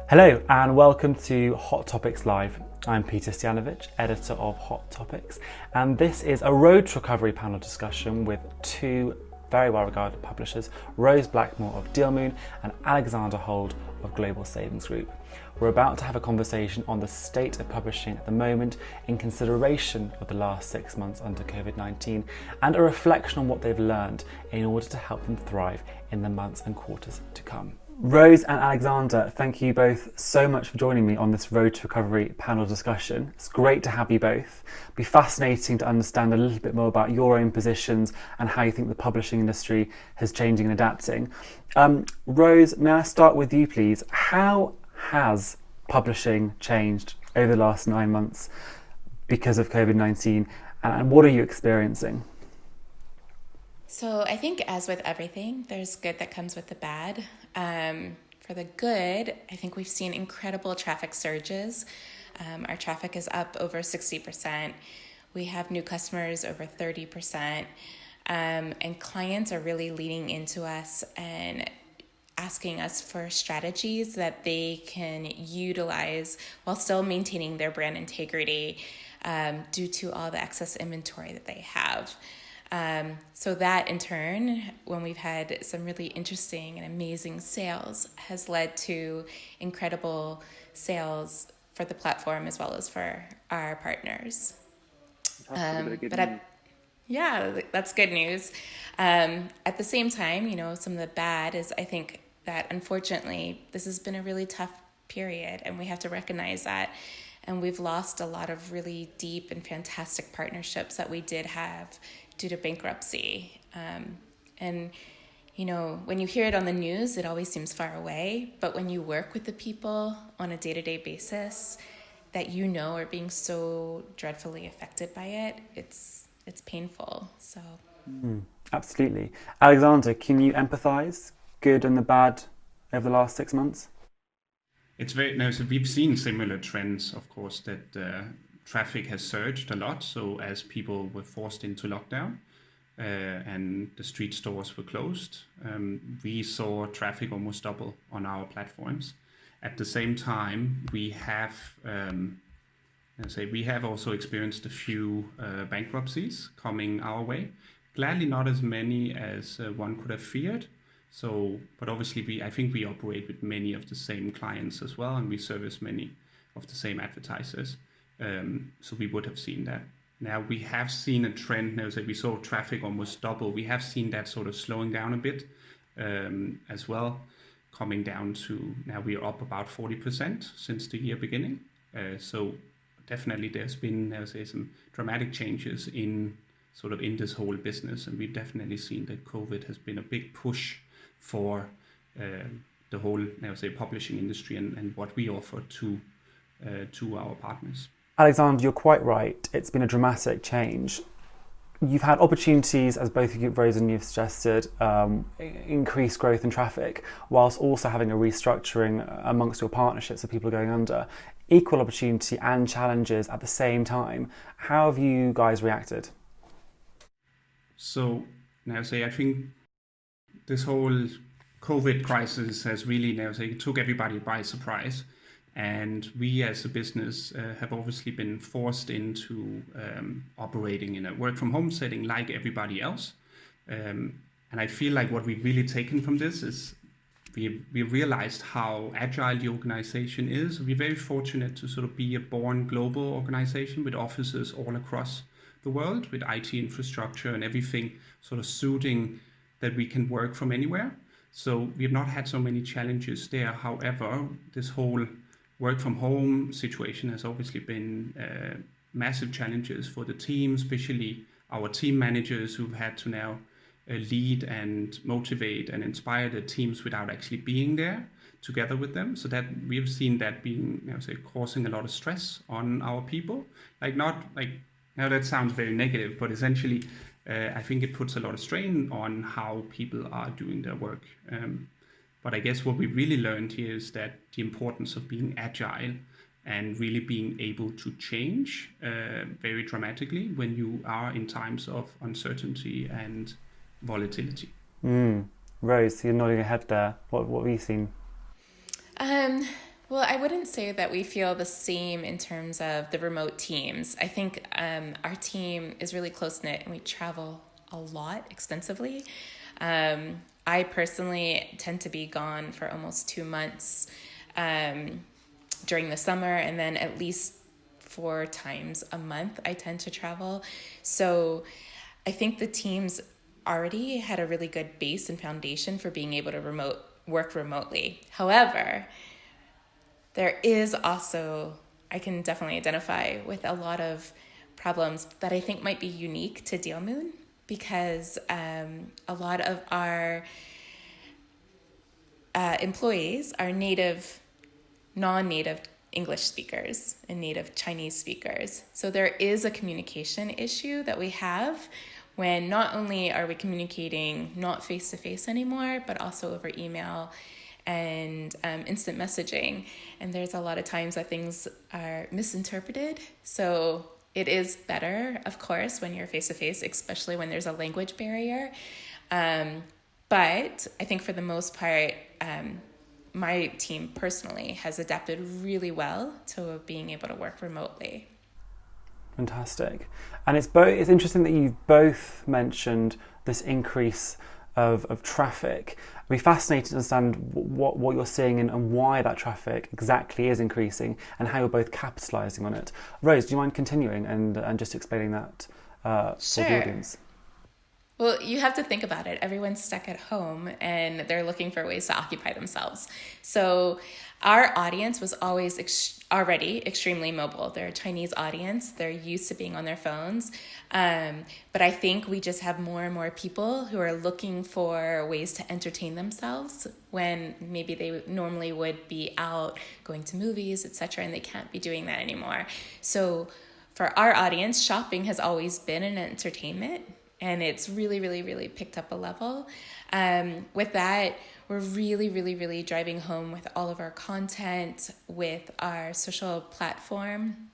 Hello and welcome to Hot Topics Live. I'm Peter Stojanovic, editor of Hot Topics, and this is a road to recovery panel discussion with two very well-regarded publishers, Rose Blackmore of Dealmoon and Alexander Hold of Global Savings Group. We're about to have a conversation on the state of publishing at the moment in consideration of the last 6 months under COVID-19 and a reflection on what they've learned in order to help them thrive in the months and quarters to come. Rose and Alexander, thank you both so much for joining me on this Road to Recovery panel discussion. It's great to have you both. It'll be fascinating to understand a little bit more about your own positions and how you think the publishing industry is changing and adapting. Rose, may I start with you, please? How has publishing changed over the last 9 months because of COVID-19, and what are you experiencing? So I think, as with everything, there's good that comes with the bad. For the good, I think we've seen incredible traffic surges. Our traffic is up over 60%. We have new customers over 30%. And clients are really leaning into us and asking us for strategies that they can utilize while still maintaining their brand integrity due to all the excess inventory that they have. So that in turn, when we've had some really interesting and amazing sales, has led to incredible sales for the platform as well as for our partners. Yeah, that's good news. At the same time, some of the bad is, I think that unfortunately this has been a really tough period, and we have to recognize that. And we've lost a lot of really deep and fantastic partnerships that we did have due to bankruptcy. And when you hear it on the news, it always seems far away. But when you work with the people on a day-to-day basis that are being so dreadfully affected by it, it's painful. So Absolutely. Alexander, can you empathize good and the bad over the last 6 months? It's so we've seen similar trends, of course, that traffic has surged a lot. So as people were forced into lockdown and the street stores were closed, we saw traffic almost double on our platforms. At the same time, we have also experienced a few bankruptcies coming our way. Gladly not as many as one could have feared. But obviously I think we operate with many of the same clients as well, and we service many of the same advertisers. So we would have seen that. Now we have seen a trend now that we saw traffic almost double. We have seen that sort of slowing down a bit as well, coming down to now we are up about 40% since the year beginning. So definitely there's been some dramatic changes in this whole business, and we've definitely seen that COVID has been a big push for the whole publishing industry and what we offer to our partners. Alexander, you're quite right. It's been a dramatic change. You've had opportunities, as both of you, Rose and you've suggested, increased growth in traffic, whilst also having a restructuring amongst your partnerships of people going under. Equal opportunity and challenges at the same time. How have you guys reacted? So I think this whole COVID crisis has really took everybody by surprise. And we as a business have obviously been forced into operating in a work from home setting like everybody else. And I feel like what we've really taken from this is we realized how agile the organization is. We're very fortunate to be a born global organization with offices all across the world, with IT infrastructure and everything suiting that we can work from anywhere. So we have not had so many challenges there. However, this whole work from home situation has obviously been massive challenges for the team, especially our team managers who've had to now lead and motivate and inspire the teams without actually being there together with them. So that we've seen that being causing a lot of stress on our people. Now that sounds very negative, but essentially I think it puts a lot of strain on how people are doing their work. But I guess what we really learned here is that the importance of being agile and really being able to change very dramatically when you are in times of uncertainty and volatility. Rose, you're nodding your head there. What have you seen? Well, I wouldn't say that we feel the same in terms of the remote teams. I think our team is really close knit and we travel a lot extensively. I personally tend to be gone for almost 2 months during the summer, and then at least 4 times a month I tend to travel. So I think the teams already had a really good base and foundation for being able to work remotely. However, there is also, I can definitely identify with a lot of problems that I think might be unique to Dealmoon, because a lot of our employees are non-native English speakers and native Chinese speakers. So there is a communication issue that we have when not only are we communicating not face-to-face anymore, but also over email and instant messaging. And there's a lot of times that things are misinterpreted. So it is better, of course, when you're face-to-face, especially when there's a language barrier. But I think for the most part, my team personally has adapted really well to being able to work remotely. Fantastic. And it's interesting that you've both mentioned this increase of traffic. I'd be fascinated to understand what you're seeing and why that traffic exactly is increasing and how you're both capitalising on it. Rose, do you mind continuing and just explaining that for the audience? Well, you have to think about it. Everyone's stuck at home and they're looking for ways to occupy themselves. So our audience was always already extremely mobile. They're a Chinese audience. They're used to being on their phones. But I think we just have more and more people who are looking for ways to entertain themselves when maybe they normally would be out going to movies, etc., and they can't be doing that anymore. So for our audience, shopping has always been an entertainment. And it's really, really, really picked up a level. With that, we're really, really, really driving home with all of our content, with our social platform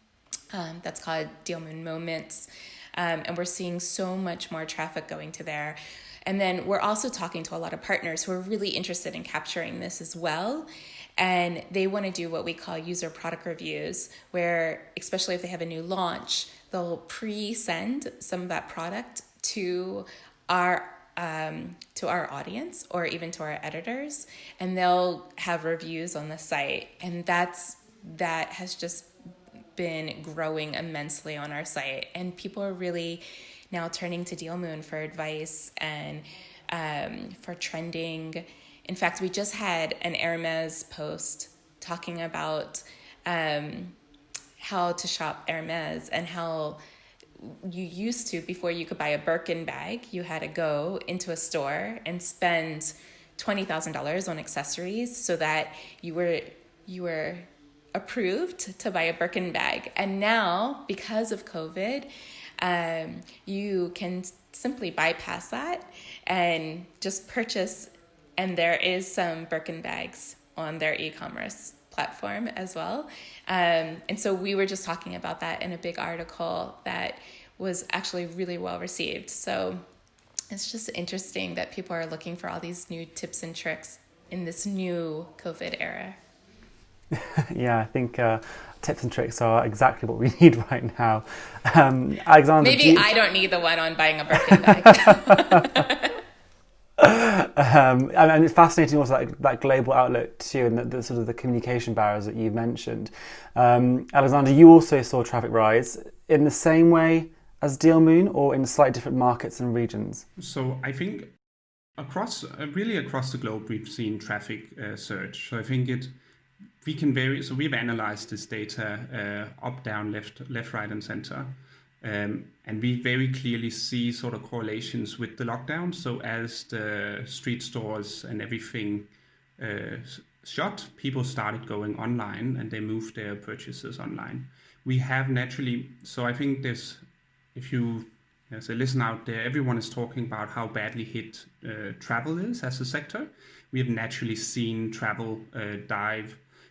that's called Dealmoon Moments. And we're seeing so much more traffic going to there. And then we're also talking to a lot of partners who are really interested in capturing this as well. And they want to do what we call user product reviews, where, especially if they have a new launch, they'll pre-send some of that product to our audience or even to our editors, and they'll have reviews on the site, and that has just been growing immensely on our site, and people are really now turning to Dealmoon for advice and for trending. In fact, we just had an Hermes post talking about how to shop Hermes and how you used to, before you could buy a Birkin bag, you had to go into a store and spend $20,000 on accessories so that you were approved to buy a Birkin bag. And now, because of COVID, you can simply bypass that and just purchase. And there is some Birkin bags on their e-commerce platform as well. And so we were just talking about that in a big article that was actually really well received. So it's just interesting that people are looking for all these new tips and tricks in this new COVID era. Yeah, I think tips and tricks are exactly what we need right now. Alexander, maybe I don't need the one on buying a Birkin bag. And it's fascinating also that global outlook too, and the sort of the communication barriers that you mentioned. Alexander, you also saw traffic rise in the same way as Dealmoon, or in slightly different markets and regions? So I think across the globe, we've seen traffic surge. So I think we can vary. So we've analyzed this data up, down, left, right, and center. And we very clearly see sort of correlations with the lockdown. So as the street stores and everything shut, people started going online and they moved their purchases online. We have naturally, so I think if you as a listener out there, everyone is talking about how badly hit travel is as a sector. We have naturally seen travel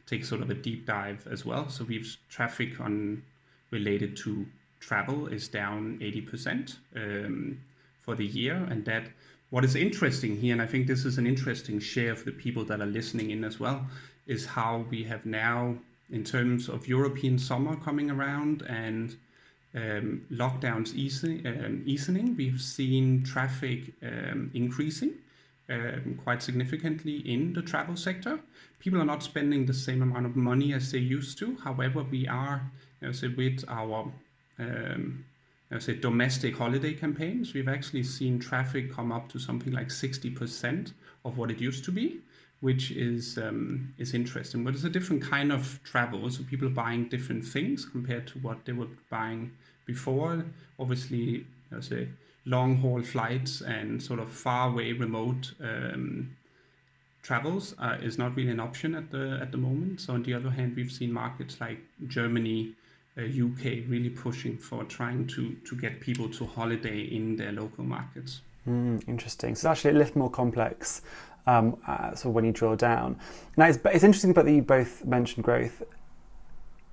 take sort of a deep dive as well. So we've traffic related to travel is down 80% for the year, and that what is interesting here, and I think this is an interesting share for the people that are listening in as well, is how we have now, in terms of European summer coming around and lockdowns easing, we've seen traffic increasing quite significantly in the travel sector. People are not spending the same amount of money as they used to. However, we are, with our domestic holiday campaigns, we've actually seen traffic come up to something like 60% of what it used to be, which is interesting. But it's a different kind of travel, so people are buying different things compared to what they were buying before. Obviously, long haul flights and sort of far away remote travels is not really an option at the moment. So on the other hand, we've seen markets like Germany, UK really pushing for trying to get people to holiday in their local markets. Interesting. So it's actually a little more complex. So when you drill down, now it's interesting that you both mentioned growth.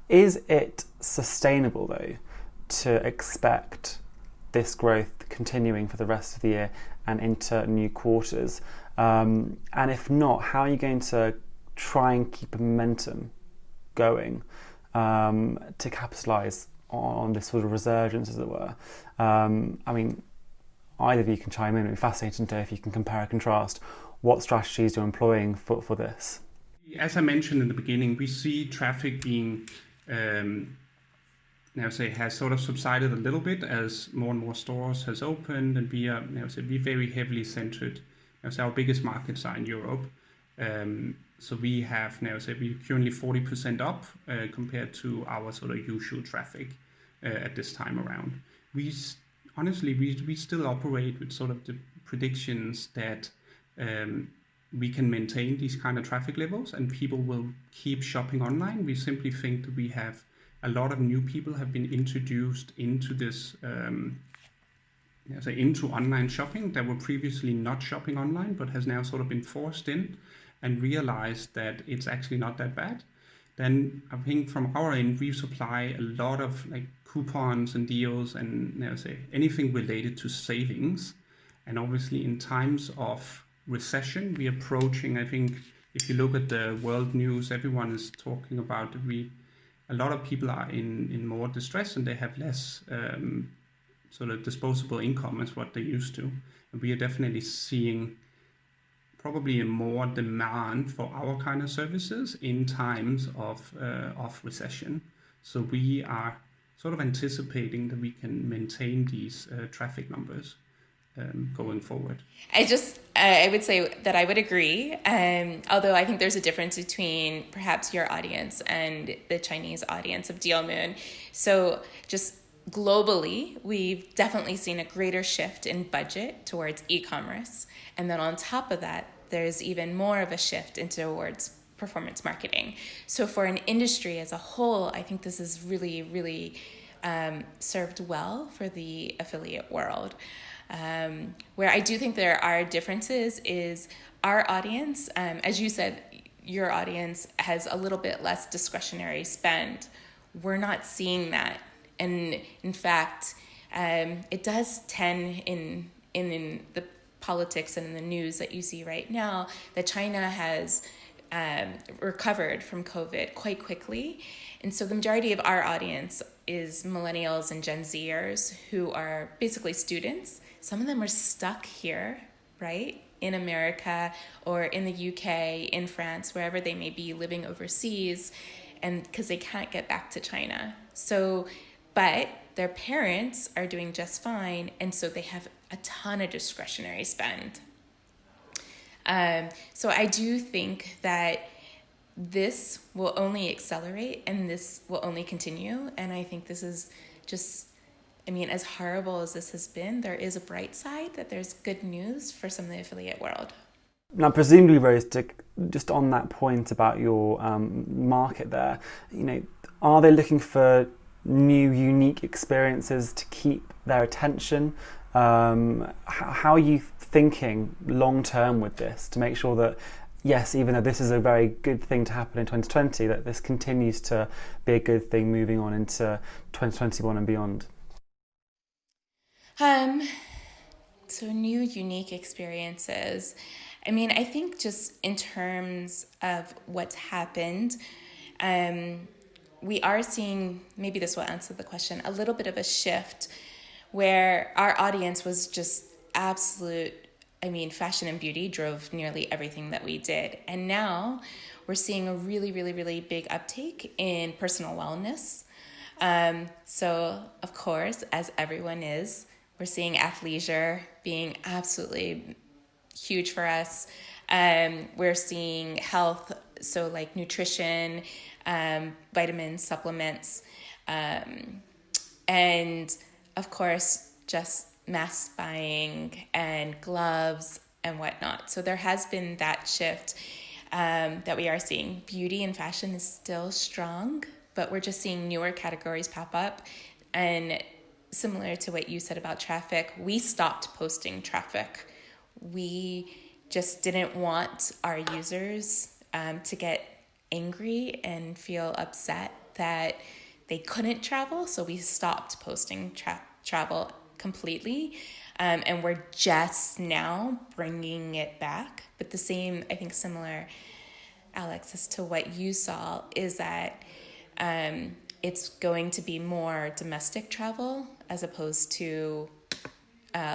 Is it sustainable though to expect this growth continuing for the rest of the year and into new quarters? And if not, how are you going to try and keep momentum going to capitalise on this sort of resurgence, as it were? I mean, either of you can chime in. It'd be fascinating to know if you can compare and contrast what strategies you're employing for this. As I mentioned in the beginning, we see traffic being has sort of subsided a little bit as more and more stores has opened, and we are we very heavily centered. Our biggest markets are in Europe, so we have we're currently 40% up compared to our sort of usual traffic at this time around. We still operate with sort of the predictions that we can maintain these kind of traffic levels and people will keep shopping online. We simply think that we have a lot of new people have been introduced into this into online shopping that were previously not shopping online but has now sort of been forced in and realized that it's actually not that bad. Then I think from our end we supply a lot of like coupons and deals and anything related to savings. And obviously in times of recession, we're approaching, I think if you look at the world news, everyone is talking about a lot of people are in more distress and they have less sort of disposable income as what they used to. And we are definitely seeing probably a more demand for our kind of services in times of recession. So we are sort of anticipating that we can maintain these traffic numbers going forward. I would say that I would agree. Although I think there's a difference between perhaps your audience and the Chinese audience of Dealmoon. So just globally, we've definitely seen a greater shift in budget towards e-commerce. And then on top of that, there's even more of a shift towards performance marketing. So for an industry as a whole, I think this is really, really served well for the affiliate world. Where I do think there are differences is our audience, as you said, your audience has a little bit less discretionary spend. We're not seeing that. And in fact, it does tend in the politics and in the news that you see right now that China has recovered from COVID quite quickly. And so the majority of our audience is millennials and Gen Zers who are basically students. Some of them are stuck here, right, in America or in the UK, in France, wherever they may be living overseas, and because they can't get back to China. So, but their parents are doing just fine, and so they have a ton of discretionary spend. So I do think that this will only accelerate and this will only continue. And I think this is just, as horrible as this has been, there is a bright side that there's good news for some of the affiliate world. Now, presumably, Rose, just on that point about your market there, are they looking for new, unique experiences to keep their attention? How are you thinking long term with this to make sure that, yes, even though this is a very good thing to happen in 2020, that this continues to be a good thing moving on into 2021 and beyond? So new, unique experiences. I mean, I think just in terms of what's happened, we are seeing, maybe this will answer the question, a little bit of a shift where our audience was just absolute, I mean, fashion and beauty drove nearly everything that we did. And now we're seeing a really, really, really big uptake in personal wellness. So, of course, as everyone is, we're seeing athleisure being absolutely huge for us. We're seeing health, so like nutrition, vitamins, supplements, and of course, just mask buying and gloves and whatnot. So there has been that shift that we are seeing. Beauty and fashion is still strong, but we're just seeing newer categories pop up. And similar to what you said about traffic, we stopped posting traffic. We just didn't want our users to get angry and feel upset that they couldn't travel. So we stopped posting travel completely. And we're just now bringing it back. But the same, I think similar, Alex, as to what you saw is that it's going to be more domestic travel as opposed to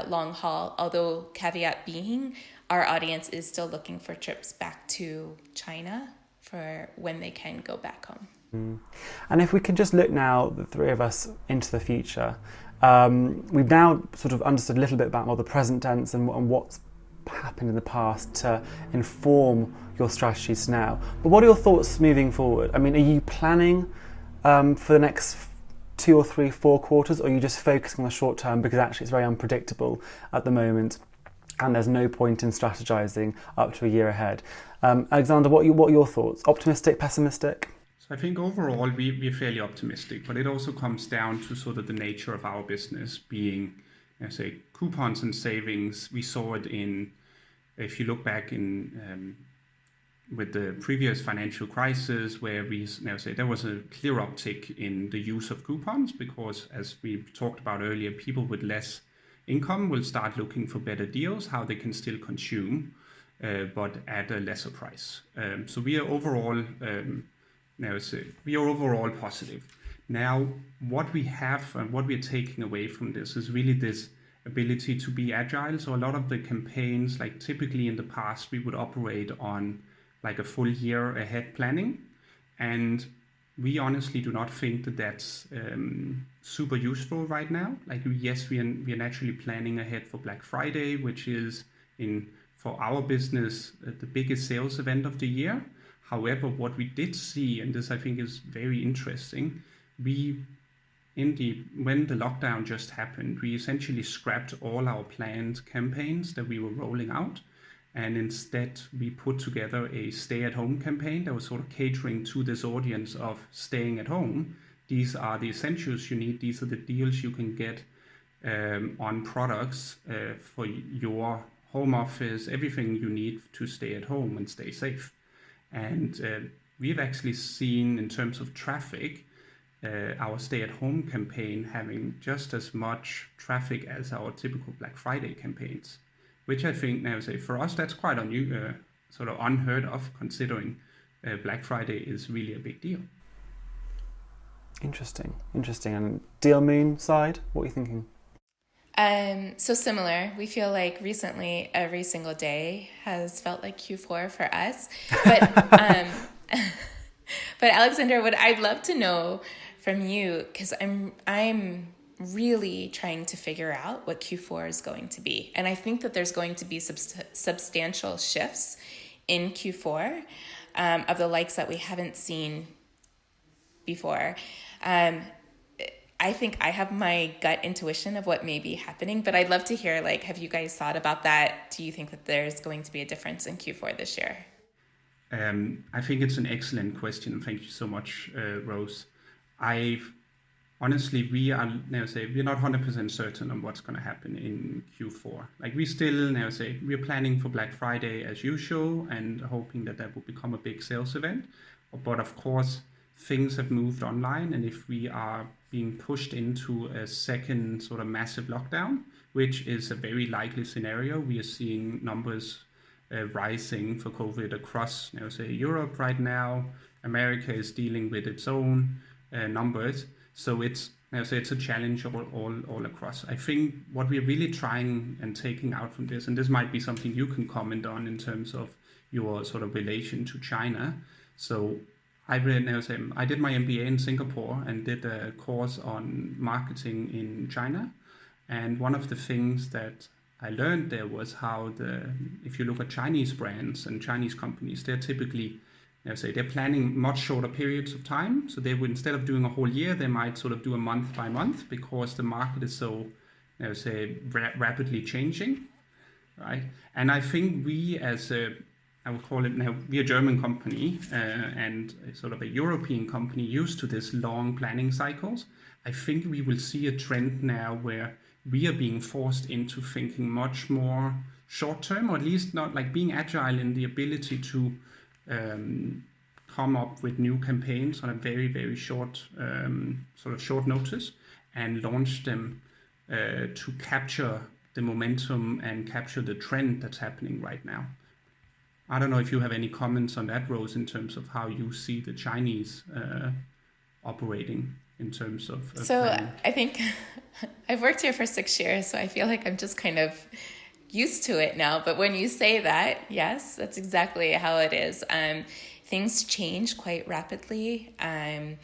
long haul, although caveat being our audience is still looking for trips back to China for when they can go back home. And if we can just look now, the three of us, into the future, we've now sort of understood a little bit about more the present tense and what's happened in the past to inform your strategies now. But what are your thoughts moving forward? I mean, are you planning for the next 2 or 3, 4 quarters, or are you just focusing on the short term because actually it's very unpredictable at the moment and there's no point in strategizing up to a year ahead? Alexander, what are your thoughts? Optimistic, pessimistic? So I think overall we're fairly optimistic, but it also comes down to sort of the nature of our business being, say, coupons and savings. We saw it in, if you look back in with the previous financial crisis, where we now say there was a clear uptick in the use of coupons because, as we talked about earlier, people with less income will start looking for better deals, how they can still consume, but at a lesser price. So we are overall we are overall positive. Now, what we have and what we're taking away from this is really this ability to be agile. So a lot of the campaigns, like typically in the past, we would operate on like a full year ahead planning. And we honestly do not think that that's super useful right now. Like, yes, we are naturally planning ahead for Black Friday, which is for our business, the biggest sales event of the year. However, what we did see, and this I think is very interesting, when the lockdown just happened, we essentially scrapped all our planned campaigns that we were rolling out. And instead, we put together a stay-at-home campaign that was sort of catering to this audience of staying at home. These are the essentials you need. These are the deals you can get on products for your home office, everything you need to stay at home and stay safe. And we've actually seen, in terms of traffic, our stay-at-home campaign having just as much traffic as our typical Black Friday campaigns, which I think now, say, for us, that's quite sort of unheard of, considering Black Friday is really a big deal. Interesting. And Dealmoon side, what are you thinking? So similar. We feel like recently every single day has felt like Q4 for us. But but Alexander, what I'd love to know from you, because I'm really trying to figure out what Q4 is going to be. And I think that there's going to be substantial shifts in Q4 of the likes that we haven't seen before. I think I have my gut intuition of what may be happening, but I'd love to hear, like, have you guys thought about that? Do you think that there's going to be a difference in Q4 this year? I think it's an excellent question. Thank you so much, Rose. Honestly, we're not 100% certain on what's going to happen in Q4. Like, we still we're planning for Black Friday as usual and hoping that will become a big sales event. But of course, things have moved online, and if we are being pushed into a second sort of massive lockdown, which is a very likely scenario. We are seeing numbers rising for COVID across, say Europe right now. America is dealing with its own numbers, so it's it's a challenge all across. I think what we're really trying and taking out from this, and this might be something you can comment on in terms of your sort of relation to China. So I did my MBA in Singapore and did a course on marketing in China. And one of the things that I learned there was how if you look at Chinese brands and Chinese companies, they're typically, they're planning much shorter periods of time. So they would, instead of doing a whole year, they might sort of do a month by month because the market is so, rapidly changing, right? And I think we I would call it now, we're a German company and sort of a European company used to this long planning cycles. I think we will see a trend now where we are being forced into thinking much more short term, or at least not like being agile in the ability to come up with new campaigns on a very, very short notice and launch them to capture the momentum and capture the trend that's happening right now. I don't know if you have any comments on that, Rose, in terms of how you see the Chinese operating in terms of planning. I think I've worked here for 6 years, so I feel like I'm just kind of used to it now. But when you say that, yes, that's exactly how it is. Things change quite rapidly, and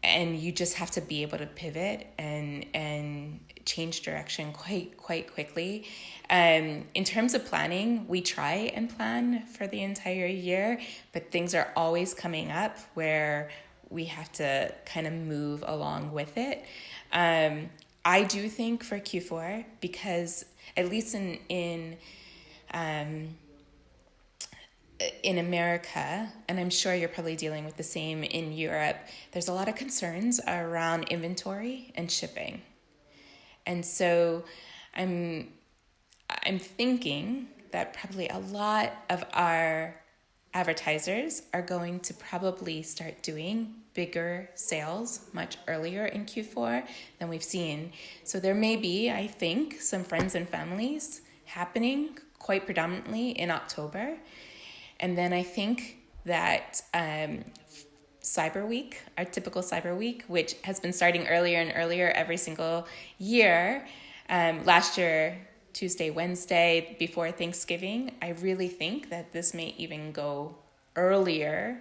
you just have to be able to pivot and change direction quite quickly. In terms of planning, we try and plan for the entire year, but things are always coming up where we have to kind of move along with it. I do think for Q4, because at least in America, and I'm sure you're probably dealing with the same in Europe, there's a lot of concerns around inventory and shipping. And so I'm thinking that probably a lot of our advertisers are going to probably start doing bigger sales much earlier in Q4 than we've seen. So there may be, I think, some friends and families happening quite predominantly in October. And then I think that Cyber Week, our typical Cyber Week, which has been starting earlier and earlier every single year, last year, Tuesday, Wednesday, before Thanksgiving, I really think that this may even go earlier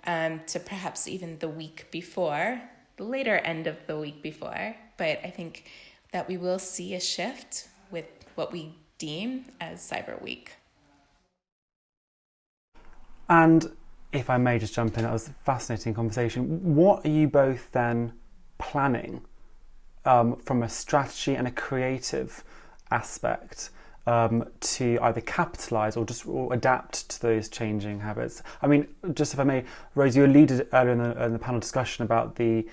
to perhaps even the week before, the later end of the week before. But I think that we will see a shift with what we deem as Cyber Week. And if I may just jump in, that was a fascinating conversation. What are you both then planning from a strategy and a creative aspect to either capitalise or adapt to those changing habits? I mean, just if I may, Rose, you alluded earlier in the panel discussion about the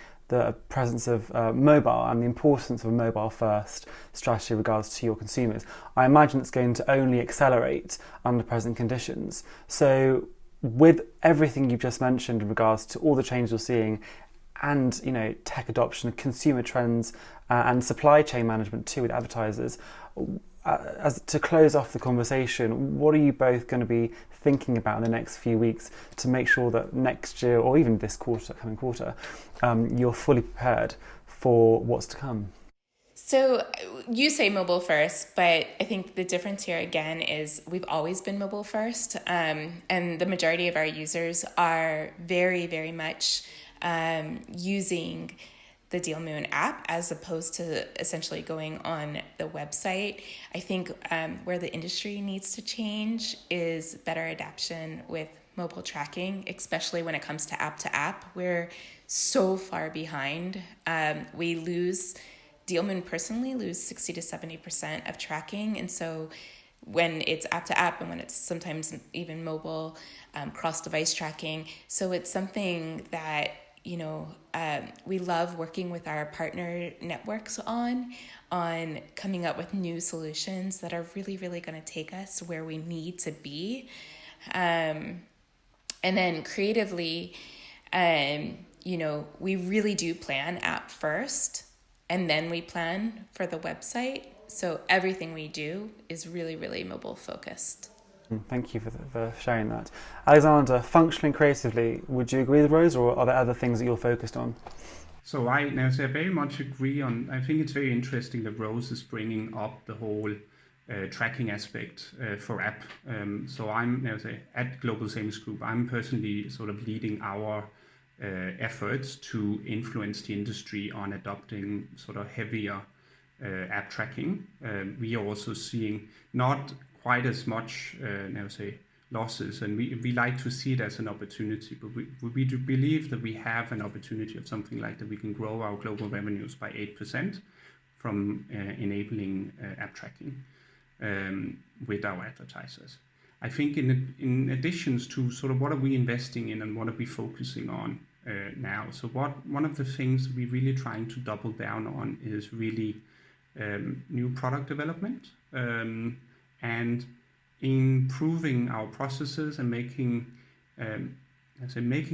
presence of mobile and the importance of a mobile-first strategy in regards to your consumers. I imagine it's going to only accelerate under present conditions. So with everything you've just mentioned in regards to all the changes you're seeing and tech adoption, consumer trends and supply chain management too with advertisers, as to close off the conversation, what are you both going to be thinking about in the next few weeks to make sure that next year or even this coming quarter, you're fully prepared for what's to come? So you say mobile first, but I think the difference here again is we've always been mobile first, and the majority of our users are very, very much using the Dealmoon app as opposed to essentially going on the website. I think where the industry needs to change is better adaptation with mobile tracking, especially when it comes to app. We're so far behind. Dealmoon personally lose 60 to 70% of tracking. And so when it's app to app and when it's sometimes even mobile cross-device tracking. So it's something that we love working with our partner networks on coming up with new solutions that are really, really going to take us where we need to be. And then creatively, we really do plan app first, and then we plan for the website. So everything we do is really, really mobile focused. Thank you for sharing that. Alexander, functioning creatively, would you agree with Rose, or are there other things that you're focused on? So I very much agree on. I think it's very interesting that Rose is bringing up the whole tracking aspect for app. So I'm at Global Savings Group. I'm personally sort of leading our efforts to influence the industry on adopting sort of heavier app tracking. We are also seeing not quite as much losses, and we like to see it as an opportunity, but we do believe that we have an opportunity of something like that. We can grow our global revenues by 8% from enabling app tracking with our advertisers. I think in addition to sort of what are we investing in and what are we focusing on now. So one of the things we're really trying to double down on is really new product development and improving our processes and making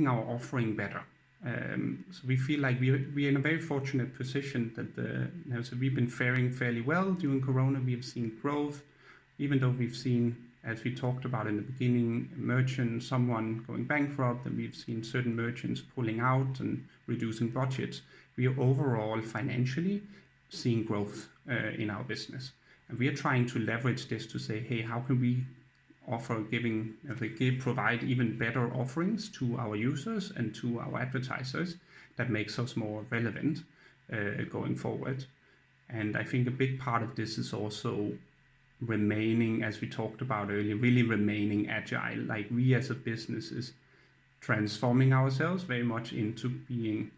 our offering better. So we feel like we're in a very fortunate position that we've been faring fairly well during Corona. We have seen growth, even though we've seen, as we talked about in the beginning, someone going bankrupt, and we've seen certain merchants pulling out and reducing budgets. We are overall financially seeing growth in our business. And we are trying to leverage this to say, hey, how can we provide even better offerings to our users and to our advertisers that makes us more relevant going forward. And I think a big part of this is also remaining, as we talked about earlier, really remaining agile. Like we as a business is transforming ourselves very much into being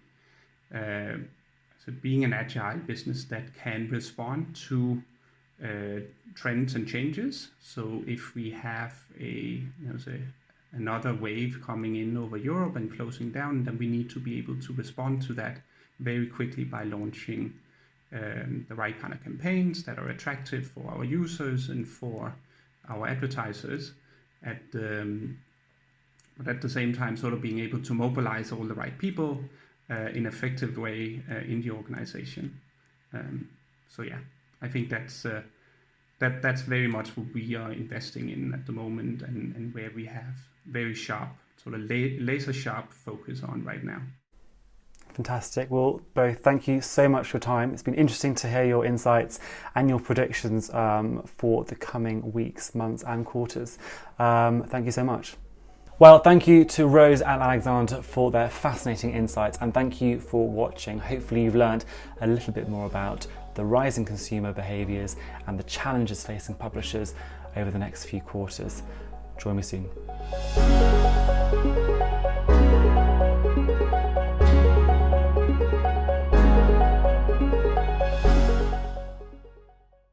an agile business that can respond to trends and changes. So if we have another wave coming in over Europe and closing down, then we need to be able to respond to that very quickly by launching the right kind of campaigns that are attractive for our users and for our advertisers, but at the same time sort of being able to mobilize all the right people in an effective way in the organization. So yeah, I think that's very much what we are investing in at the moment, and where we have very sharp, sort of laser sharp focus on right now. Fantastic. Well, both, thank you so much for your time. It's been interesting to hear your insights and your predictions for the coming weeks, months and quarters. Thank you so much. Well, thank you to Rose and Alexander for their fascinating insights, and thank you for watching. Hopefully you've learned a little bit more about the rising consumer behaviours and the challenges facing publishers over the next few quarters. Join me soon.